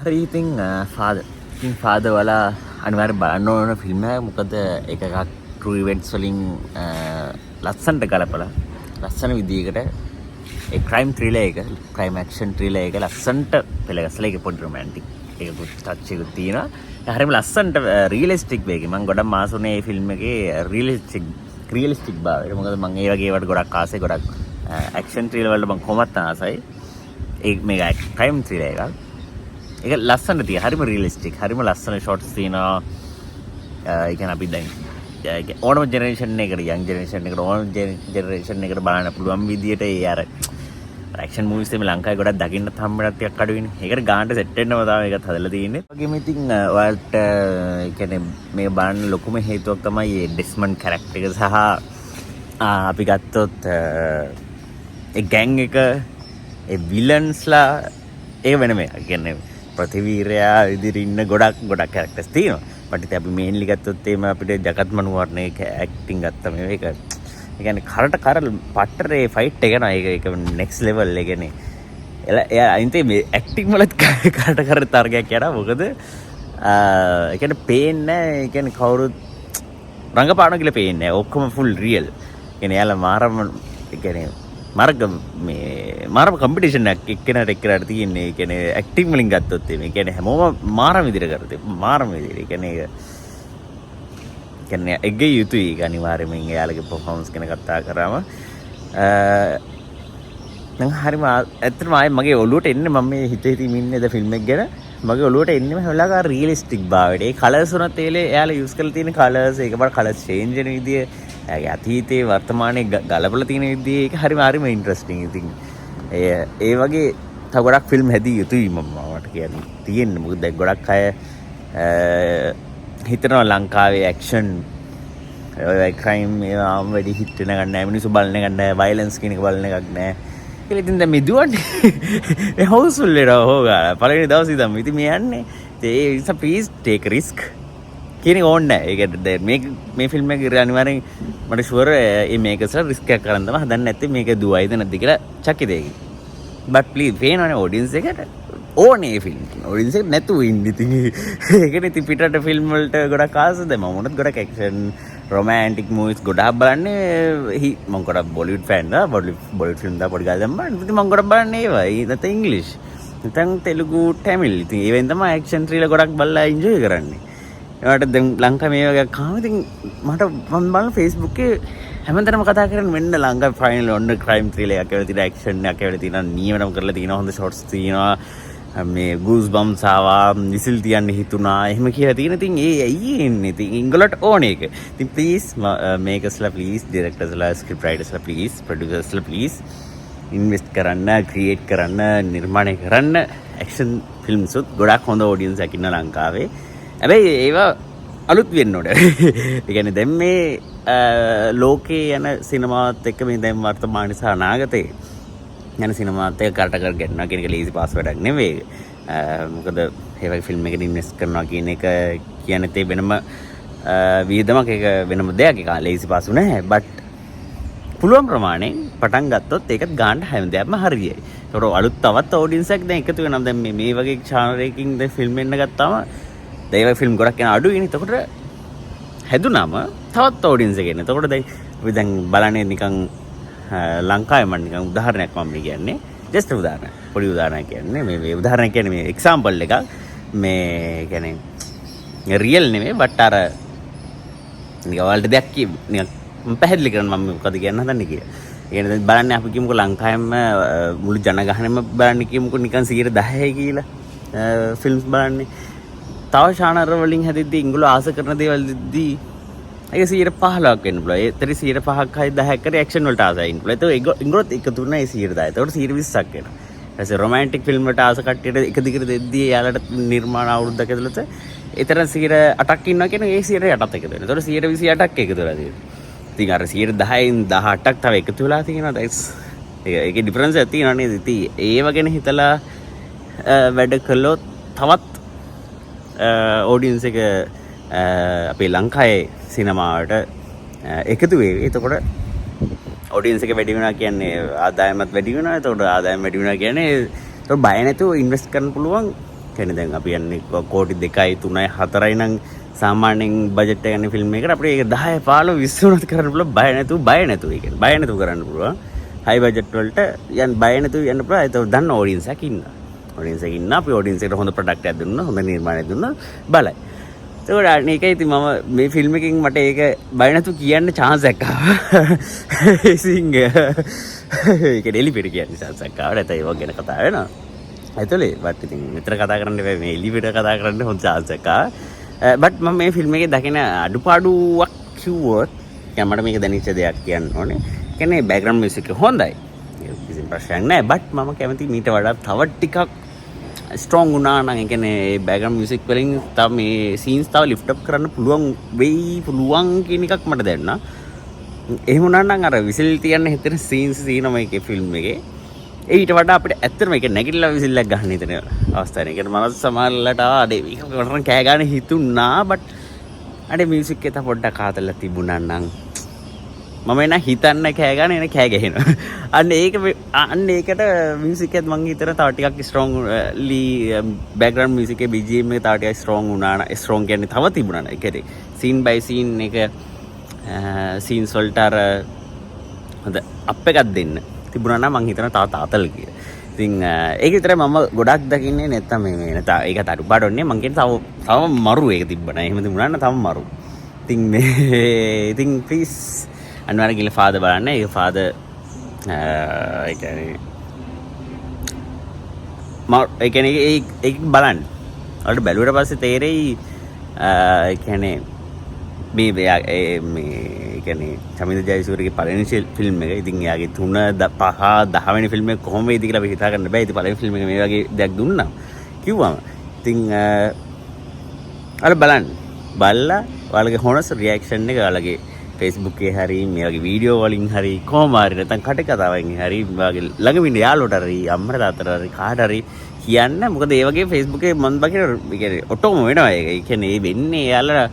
හරි ඉතින් ෆාදර් වල අනිවාර්යෙන් බලන්න ඕන ෆිල්ම් එකක්. මොකද ඒක එකක් ට්‍රූ ඉවෙන්ට්ස් වලින් ලස්සනට ගලපලා ලස්සන විදියකට ඒ ක්‍රයිම් ත්‍රිලර් එක, ක්‍රයිම් ඇක්ෂන් ත්‍රිලර් එක ලස්සනට පෙළගස්සලා ඒක පොඩි රොමැන්ටික් ඒකුත් ටච් එකක් තියෙනවා. ඒ හරියම ලස්සනට රියලිස්ටික් වේගේ. මම ගොඩක් මාසුනේ මේ ෆිල්ම් එකේ රියලිස්ටික් බව. මොකද මම ඒ වගේ ඒවට ගොඩක් ආසයි. ගොඩක් ඇක්ෂන් ත්‍රිලර් වලට මම කොහොමත් ආසයි. මේක ක්‍රයිම් ත්‍රිලර් එකක්. ඒක ලස්සනට තියෙන හරිම රියලිස්ටික් හරිම ලස්සන ෂොට්ස් තියෙනවා. ඒ කියන්නේ අපි දැන් ඕනම ජෙනරේෂන් එකකට යං ජෙනරේෂන් එකට ඕනම ජෙනරේෂන් එකට බලන්න පුළුවන් විදියට ඒ අර ඇක්ෂන් මූවිස් එමේ ලංකාවේ ගොඩක් දකින්නත් හම්බෙන්නත් ටිකක් අඩු වෙන්නේ. ඒකට ගානට සෙට් වෙන්නම තමයි ඒකත් හදලා තියෙන්නේ. වගේම ඉතින් ඔයාලට ඒ කියන්නේ මේ බලන්න ලොකුම හේතුවක් තමයි මේ ඩෙස්මන්ඩ් කැරක්ටර් එක සහ අපි ගත්තොත් ඒ ගෑන් එක ඒ විලන්ස්ලා ඒ වෙනම එකක්. කියන්නේ ප්‍රතිවීරයා ඉදිරියේ ඉන්න ගොඩක් කැරක්ටර්ස් තියෙනවා. බට් ඉතින් අපි මේන්ලි ගත්තොත් එimhe අපිට ජගත් මනුවර්ණේ ඇක්ටිං ගත්තම මේක ඒ කියන්නේ කරට කර පට්ටරේ ෆයිට් එක නෑ. ඒක නෙක්ස්ට් ලෙවල්. ඒ කියන්නේ එයා අයින්තේ මේ ඇක්ටිං වලත් කරට කර තරගයක් යනවා. මොකද ඒ කියන්නේ පේන්නේ නෑ. ඒ කියන්නේ කවුරුත් රංගපාන කියලා පේන්නේ නෑ. ඔක්කොම ෆුල් රියල්. ඒ කියන්නේ යාලා මාරම ඒ කියන්නේ මාරම කම්පිටිෂන් එකක් එක්කෙනාට එක්කෙනාට තියෙන්නේ. ඒ කියන්නේ ඇක්ටිං වලින් ගත්තොත් මේ කියන්නේ හැමෝම මාරම විදිහට කරතේ. මාරම විදිහට. ඒ කියන්නේ කියන්නේ එගේ යුතුයි. ඒක අනිවාර්යයෙන්ම එයාලගේ පර්ෆෝමන්ස් ගැන කතා කරාම නම් හරිම ඇත්තටම ආයේ මගේ ඔළුවට එන්නේ මම මේ හිතේ ඉන්නේ ද ෆිල්ම් එක ගැන. මගේ ඔළුවට එන්නේ හැමලාක රියලිස්ටික් භාවයට. ඒ කලර්ස් උනත් එයාලා යූස් කරලා තියෙන කලර්ස් ඒකපාර කලර්ස් චේන්ජ් වෙන විදිය එයාගේ අතීතේ වර්තමානයේ ගලපලා තියෙන විදිය ඒක හරිම ඉන්ටරෙස්ටිං. ඉතින් ඒ වගේ තව ගොඩක් ෆිල්ම් හැදිය යුතුයි මමට කියන්නේ තියෙන්නේ. මොකද දැන් ගොඩක් අය හිතනවා ලංකාවේ ඇක්ෂන් ක්‍රයිම් ඒවා වැඩි හිට වෙන ගන්න නැහැ. මිනිස්සු බලන ගන්න නැහැ. වයලන්ස් කියන එක බලන එකක් නැහැ. ඒක ඉතින් දැන් මේ දුවන්නේ මේ හවුස්ෆුල් එක හොගා පළවෙනි දවසේ ඉඳන් ඉතින් මේ යන්නේ. ඒ නිසා ප්ලීස් ටේක් රිස්ක් කියන එක ඕනේ නැහැ. ඒකට දැන් මේ ෆිල්ම් එක අනිවාර්යෙන් මට ෂුවර් මේකසල රිස්ක් එකක් කරන් තමයි හදන්නේ. නැත්නම් මේක දුවයිද නැද්ද කියලා චකිත දෙයි. බට් ප්ලීස් පේනවනේ ඔඩියන්ස් එකට ඕනේ ෆිල්ම්. ඔඩියන්ස් එක නැතුව ඉන්න ඉතින් ඒකනේ ඉතින් පිටරට ෆිල්ම් වලට ගොඩක් ආසද. මම උනත් ගොඩක් ඇක්ෂන් රොමැන්ටික් මූවිස් ගොඩක් බලන්නේ. මම ගොඩක් බොලිවුඩ් ෆෑන් දා බොලිවුඩ් ෆිල්ම් දා පොඩි කාලේ දැම්මා. ඉතින් මම ගොඩක් බලන්නේ ඒවා. නැත්නම් ඉංග්‍රීසි. නැත්නම් තෙලුගු තමිල්. ඉතින් ඒවෙන් තමයි ඇක්ෂන් ත්‍රිලර් ගොඩක් බලලා එන්ජොයි කරන්නේ. ඒකට දැන් ලංකාවේ මේ වගේ කාම ඉතින් මට මම බලන Facebook එකේ හැමතැනම කතා කරන්නේ මෙන්න ලංකාවේ ෆයිනල් ඔන්න ක්‍රයිම් ත්‍රිලර් එකක් කියලා තියෙන ඇක්ෂන් එකක් කියලා තියෙනවා. නියමනම කරලා තියෙනවා. හොඳ ෂොට්ස් තියෙනවා. මේ ගූස් බම්ස් ආවා විසිල් තියන්න හිතුණා එහෙම කියලා තියෙන. ඉතින් ඒ ඇයි එන්නේ? ඉතින් ඉංගලන්ට ඕනේ ඒක. ඉතින් ප්ලීස් මේකර්ස්ලා ප්ලීස් ඩිරෙක්ටර්ස්ලා ස්ක්‍රිප්ට් රයිටර්ස්ලා ප්ලීස් ප්‍රොඩියුසර්ස්ලා ප්ලීස් ඉන්වෙස්ට් කරන්න ක්‍රියේට් කරන්න නිර්මාණය කරන්න ඇක්ෂන් ෆිල්ම්ස් උත් ගොඩක් හොඳ ඔඩියන්ස් එකක් ඉන්න ලංකාවේ. හැබැයි ඒවා අලුත් වෙන්න ඕනේ. ඒ කියන්නේ දැන් මේ ලෝකේ යන සිනමාවත් එක්ක මේ දැන් වර්තමානයේ සහ අනාගතේ යන සිනමාත් එක්ක කරට කර ගන්නවා කියන එක ලීසි පාස් වැඩක් නෙවෙයි. මොකද ඒ වගේ ෆිල්ම් එකකට ඉන්වෙස්ට් කරනවා කියන එක කියන්නේ තේ වෙනම වියදමක්. ඒක වෙනම දෙයක්. ඒක ලීසි පාස් නැහැ. බට් පුළුවන් ප්‍රමාණයෙන් පටන් ගත්තොත් ඒකත් ගන්න හැම දෙයක්ම හරියයි. ඒතකොට අලුත් තවත් ඔඩියන්ස් එකක් දැන් එකතු වෙනවා. දැන් මේ වගේ channel එකකින් දැන් ෆිල්ම් එන්න ගත්තාම ඒ වගේ ෆිල්ම් ගොඩක් යන අඩුයිනේ. එතකොට හැදුනම තවත් ඔඩියන්ස් එක එන්නේ. එතකොට දැන් අපි දැන් බලන්නේ නිකන් ලංකාවේ මම නිකන් උදාහරණයක් මම කියන්නේ. ජස්ට් උදාහරණයක්. පොඩි උදාහරණයක් කියන්නේ මේ උදාහරණයක් කියන්නේ මේ එක්සැම්පල් එකක්. මේ කියන්නේ රියල් නෙමෙයි බට් අර නිකන් වලට දෙයක් නිකන් මම පැහැදිලි කරන්න මම මොකද කියන්න හදන්නේ කියලා. ඒ කියන්නේ දැන් බලන්නේ අපි කියමුකෝ ලංකාවෙම මුළු ජනගහනයම බලන්නේ කියමුකෝ නිකන් 10% කියලා ෆිල්ම්ස් බලන්නේ. තව ශානර වලින් හැදෙද්දී ඉංග්‍රීසි ආස කරන දේවල් දෙද්දී ඒක 15%ක් වෙන්න පුළුවන්. ඒතර 5%ක් 10%ක් කරේ ඇක්ෂන් වලට ආසයි ඉන්න පුළුවන්. ඒක ඉංග්‍රීසි එකතු වෙන ඒ 10%. ඒතකොට 20%ක් වෙනවා. ඊට රොමැන්ටික් ෆිල්ම් වලට ආස කට්ටියට එක දිගට දෙද්දී යාලට නිර්මාණ අවුරුද්දක ඇතුළත ඒතර 8%ක් ඉන්නවා කියන ඒ 8%ක් එකතු වෙනවා. ඒතකොට 28%ක් එකතු වෙලා තියෙනවා. ඉතින් අර 10%න් 18ක් තව එකතු වෙලා තියෙනවා. ඒකේ ඩිෆරන්ස් එකක් තියෙනවා නේද? ඉතින් ඒව ගැන හිතලා වැඩ කළොත් තවත් ඔඩියන්ස් එක අපේ ලංකාවේ සිනමාවට එකතු වෙයි. එතකොට ඔඩියන්ස් එක වැඩි වෙනවා කියන්නේ ආදායමත් වැඩි වෙනවා. එතකොට ආදායම වැඩි වෙනවා කියන්නේ එතකොට බය නැතුව ඉන්වෙස්ට් කරන්න පුළුවන් කියන්නේ දැන් අපි යන්නේ කෝටි 2යි 3යි 4යි නම් සාමාන්‍යයෙන් බජට් එක ගන්න ෆිල්ම් එකකට අපිට ඒක 10 15 20 උනත් කරන්න පුළුවන් බය නැතුව ඒ කියන්නේ බය නැතුව කරන්න පුළුවන් හයි බජට් වලට යන්න බය නැතුව යන්න පුළුවන් ඒක දන්න ඔඩියන්ස් එකක් ඉන්නවා අපි ඔඩියන්ස් එකට හොඳ ප්‍රොඩක්ට් එකක් දුන්නා හොඳ නිර්මාණයක් දුන්නා බලයි ඒකට අනේකයි ඉතින් මම මේ ෆිල්ම් එකකින් මට ඒක බය නැතුව කියන්න chance එකක් ආවා ඉතින් ඒක එලිපිට කියන්නේ chance එකක් ආවා නැත්නම් ඒක ගැන කතා වෙනවා ඇතුලේ බට් ඉතින් මෙතන කතා කරන්න බෑ මේ එලිපිට කතා කරන්න හොඳ chance එකක් ආවා බට් මම මේ ෆිල්ම් එකේ දකින අඩුපාඩුවක් කිව්වොත් يعني මට මේක දැනෙච්ච දෙයක් කියන්න ඕනේ. කියන්නේ බෑග්ග්‍රවුන්ඩ් මියුසික් එක හොඳයි. ඒක කිසි ප්‍රශ්නයක් නැහැ. බට් මම කැමති මීට වඩා තව ටිකක් ස්ට්‍රෝං වුණා නම් ඒ කියන්නේ බෑග්ග්‍රවුන්ඩ් මියුසික් වලින් තව මේ සීන්ස් තව ලිෆ්ට් අප් කරන්න පුළුවන් කියන එකක් මට දැනුණා. එහෙම වුණා නම් අර විසිල් තියන්න හිතෙන සීන්ස් තියෙනවා මේකේ ෆිල්ම් එකේ. ඊට වඩා අපිට ඇත්තටම ඒක නැගිටලා විසිල්ලක් ගන්න හිතෙන අවස්ථාවක්. ඒ කියන්නේ මනස සමහරලට ආඩේ මේක කරන් කෑ ගන්න හිතුණා බට් අඩේ මියුසික් එක පොඩ්ඩක් ආතල්ලා තිබුණා නම් මම එන හිතන්න කෑ ගන්න එන කෑ ගහනවා. අන්න ඒකට මියුසික් එකත් මං හිතන තව ටිකක් ස්ට්‍රෝංලි බෑග්ග්‍රවුන්ඩ් මියුසික් එකේ BGM එක තව ටිකක් ස්ට්‍රෝං වුණා නම් ස්ට්‍රෝං කියන්නේ තව තිබුණා නම් ඒ කියන්නේ සීන් බයි සීන් එක සීන්ස් වලට අර හොඳ අප් එකක් දෙන්න තිබුණා නම් මං හිතන තව තාතල් කියලා. ඉතින් ඒක විතරයි මම ගොඩක් දකින්නේ නැත්තම් මේ නැත්නම් ඒකට අඩුපාඩුන්නේ මං කියන්නේ තව මරු ඒක තිබ්බනා. එහෙම තිබුණා නම් තව මරු. ඉතින් ප්ලීස් අනිවාර්යෙන් ගිහලා ෆාදර් බලන්න. ඒක ෆාදර් ඒ කියන්නේ ඒක බලන්න. වලට බැලුවට පස්සේ තේරෙයි ඒ කියන්නේ මේ කියන්නේ චමින්ද ජයසූරියගේ පළවෙනි ෆිල්ම් එක. ඉතින් එයාගේ 3 5 10 වෙනි ෆිල්ම් එක කොහොම වෙයිද කියලා අපි හිතා ගන්න බෑ. ඉතින් පළවෙනි ෆිල්ම් එක මේ වගේ දෙයක් දුන්නා කිව්වම. ඉතින් අර බලන්න. බලලා ඔයාලගේ හොනස් රියැක්ෂන් එක ඔයාලගේ Facebook එකේ හරි මේ වගේ වීඩියෝ වලින් හරි කොහොම හරි නැත්නම් කටකතාවෙන් හරි වගේ ළඟම ඉන්න යාළුවට හරි අම්මට තාත්තට හරි කාට හරි කියන්න. මොකද ඒ වගේ Facebook එකේ මම බකින ඒ කියන්නේ ඔටෝම වෙනවා ඒක. ඒ කියන්නේ ඒ වෙන්නේ යාළුවා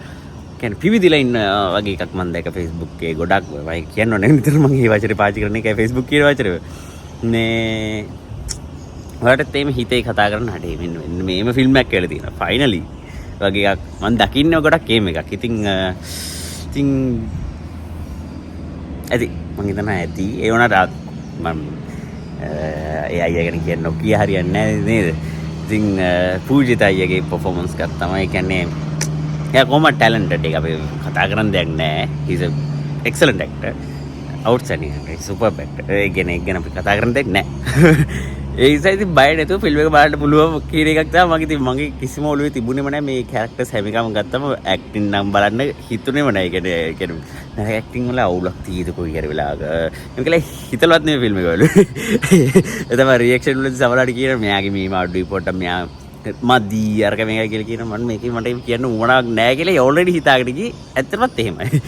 කියන්නේ පිවිදිලා ඉන්න වගේ එකක් මම දැක්ක Facebook එකේ ගොඩක් මම කියන්න ඕනේ නිතර මම මේ වචනේ පාවිච්චි කරන එකයි Facebook කියන වචනේ. මේ ඔයාලට තේම හිතේ කතා කරන්න හඩේ මෙන්න මේම ෆිල්ම් එකක් කියලා තියෙනවා. ෆයිනලි වගේ එකක් මම දකින්නේ ගොඩක් කේම එකක්. ඉතින් ඇති මං හිතනවා ඇති ඒ වුණාට මම ඒ අයියා ගැන කියන්න නොකිය හරියන්නේ නැහැ නේද? ඉතින් පූජිත අයියාගේ performance එකක් තමයි කියන්නේ එයා කොහොමද ටැලන්ටඩ් එක අපි කතා කරන්න දෙයක් නැහැ. he's a excellent actor, outstanding actor, superb actor. ඒ කියන්නේ ඒක ගැන අපි කතා කරන්න දෙයක් නැහැ. ඒ නිසා ඉතින් බය නැතුව ෆිල්ම් එක බලන්න පුළුවන් කියන එකක් තමයි මගේ කිසිම ඔළුවේ තිබුණේම නැහැ. මේ කැරක්ටර්ස් හැම එකම ගත්තම ඇක්ටිං නම් බලන්න හිතුනේම නැහැ. ඒ කියන්නේ ඇක්ටිං වල අවුලක් තියෙද කොයි හරි වෙලාවක. මේකල හිතලවත් නෙමෙයි ෆිල්ම් එක වල. ඒ තමයි රියැක්ෂන් වලදී සමහරවිට කියන මෙයාගේ මේ මාඩුයි පොට්ටක් මෙයා මදි අරක මේක කියලා කියන මම මේකේ මට කියන්න උවමනාවක් නැහැ කියලා ඔල්රෙඩි හිතාගෙන ගියේ. ඇත්තටමත් එහෙමයි.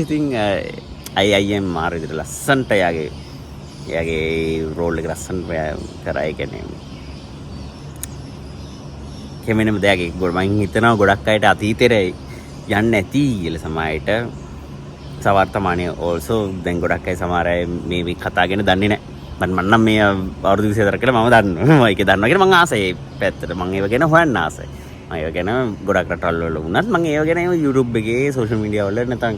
ඉතින් අයිඑම් මාර විදිහට ලස්සන්ට එයාගේ රෝල් එක ලස්සන කරා. ඒ කියන්නේ කෙමෙනම දෙයක් මම හිතනවා ගොඩක් අයට අතීතෙට යන්න ඇති කියලා සමායට සවර්තමානයේ also දැන් ගොඩක් අය සමහර අය මේ කතා ගැන දන්නේ නැහැ. මම නම් මේ අවුරුදු 24 කියලා මම දන්නවා. මම ඒක දන්නවා කියලා මම ආසයි. පැත්තට මම ඒව ගැන හොයන්න ආසයි. මම ඒව ගැන ගොඩක් රටවල් වල වුණත් මම ඒව ගැන YouTube එකේ social media වල නැත්නම්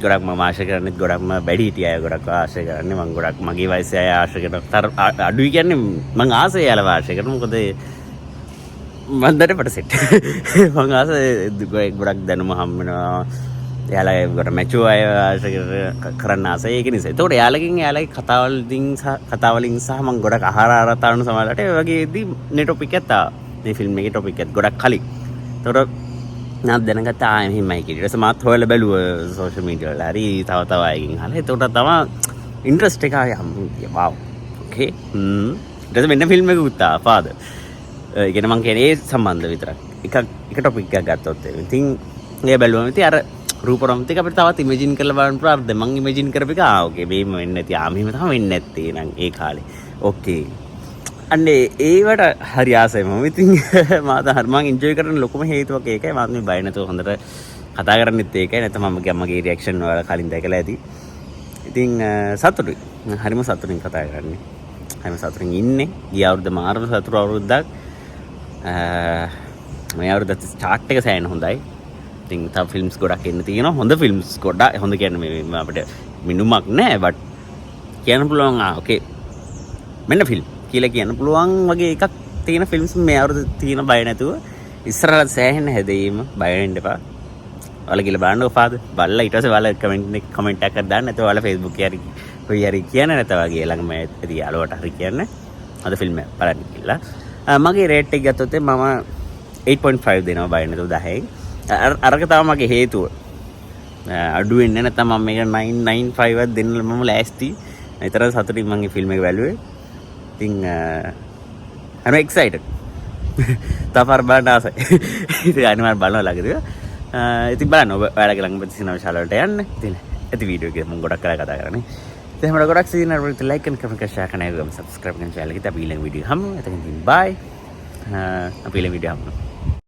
ගොඩක් මම ආශා කරන්නේ ගොඩක්ම වැඩි හිටිය අය ගොඩක් ආශා කරන්නේ මම ගොඩක් මගේ වයසේ අය ආශා කරන අඩුයි කියන්නේ මම ආසයි යාළුව ආශා කරනවා. මොකද මම දැනපට සෙට් මම ආසයි ගොඩක් දැනුම හම් වෙනවා. එයාලා ගොඩ මැචුව අය ආශා කරන්න ආසයි. ඒක නිසා. ඒතකොට එයාලගේ කතාවලින් සහ මම ගොඩක් ආහාරතාවන සමාජයට ඒ වගේදී මේ ටොපික් එකත් මේ ෆිල්ම් එකේ ටොපික් එකත් ගොඩක් කලින්. ඒතකොට නෑ දැනගත්තා එහෙමයි කියලා. ඊට පස්සේ මාත් හොයලා බැලුවා සෝෂල් මීඩියා වල හරි තව අයකින් අහලා. ඒකට තමයි ඉන්ට්‍රස්ට් එක ආවා. වව්. ඕකේ. ඊට පස්සේ මෙන්න ෆිල්ම් එකකුත් ආවා ෆාදර්. ඒ කියන්නේ මං කියන්නේ ඒ සම්බන්ධ විතරක්. එක ටොපික් එකක් ගත්තොත් ඉතින් ඒ බැලුවම ඉතින් අර රූපරම්ත් එක අපිට තවත් ඉමේජින් කරලා බලන්න පුළුවන්. අර මං ඉමේජින් කරපු එක ඕකේ මේම වෙන්නේ නැති. මෙහෙම තමයි වෙන්නේ නැත්තේ නං ඒ කාලේ. ඕකේ. අන්නේ ඒවට හරි ආසයි මම. ඉතින් මම එන්ජොයි කරන ලොකුම හේතුවක් ඒකයි. මම මේ බය නැතුව හොඳට කතා කරන්නෙත් ඒකයි. නැත්නම් මගේ රියැක්ෂන් වල කලින් දැකලා ඇති. ඉතින් සතුටුයි. හරිම සතුටින් කතා කරන්නේ. හරිම සතුටින් ඉන්නේ. ගිය අවුරුද්ද මාර්ම සතුරු අවුරුද්දක් මේ අවුරුද්දත් ස්ටාර්ට් එක සෑහෙන හොඳයි. ඉතින් තව ෆිල්ම්ස් ගොඩක් එන්න තියෙනවා. හොඳ ෆිල්ම්ස් ගොඩක්. හොඳ කියන්නේ මේ අපිට මිනුමක් නෑ. බට් කියන්න පුළුවන් ඕකේ මෙන්න ෆිල්ම් කියලා කියන්න පුළුවන් වගේ එකක් තියෙන ෆිල්ම්ස් මේ අවුරුද්ද තියෙන බය නැතුව ඉස්සරහට සෑහෙන හැදීම බය වෙන්න එපා. ඔයාලා කියලා බලන්න ඔපාද බලලා ඊට පස්සේ ඔයාලා කමෙන්ට් එකක් දාන්න. නැත්නම් ඔයාලා Facebook එකේ හරි කොයි හරි කියන්න නැත්නම් වගේ ළඟම ඇති යාළුවට හරි කියන්න. අද ෆිල්ම් එක බලන්න කියලා. මගේ රේට් එක ගත්තොත් මම 8.5 දෙනවා බය නැතුව 10න්. අරක තමයි මගේ හේතුව. අඩු වෙන්නේ නැත්නම් මම මේක 9.95ක් දෙන්න මම ලෑස්ති. ඒතර සතුටින් මම මේ ෆිල්ම් එක බැලුවේ. ඉතින් I'm excited. තවර බලන්න ආසයි. ඉතින් අනිවාර්යෙන් බලනවා ළඟදී. ඉතින් බලන්න ඔබ ඔයාලගේ ළඟම තියෙන ශාලාවට යන්න. ඉතින් ඇති වීඩියෝ එක මම ගොඩක් කතා කරන්නේ. ඉතින් හැමෝටම ගොඩක් සීන වලට ලයික් and comment share කරන්න, subscribe කරන්න channel එකට. අපි ඊළඟ වීඩියෝ හමු. එතකින් bye. අපි ඊළඟ වීඩියෝ හමු.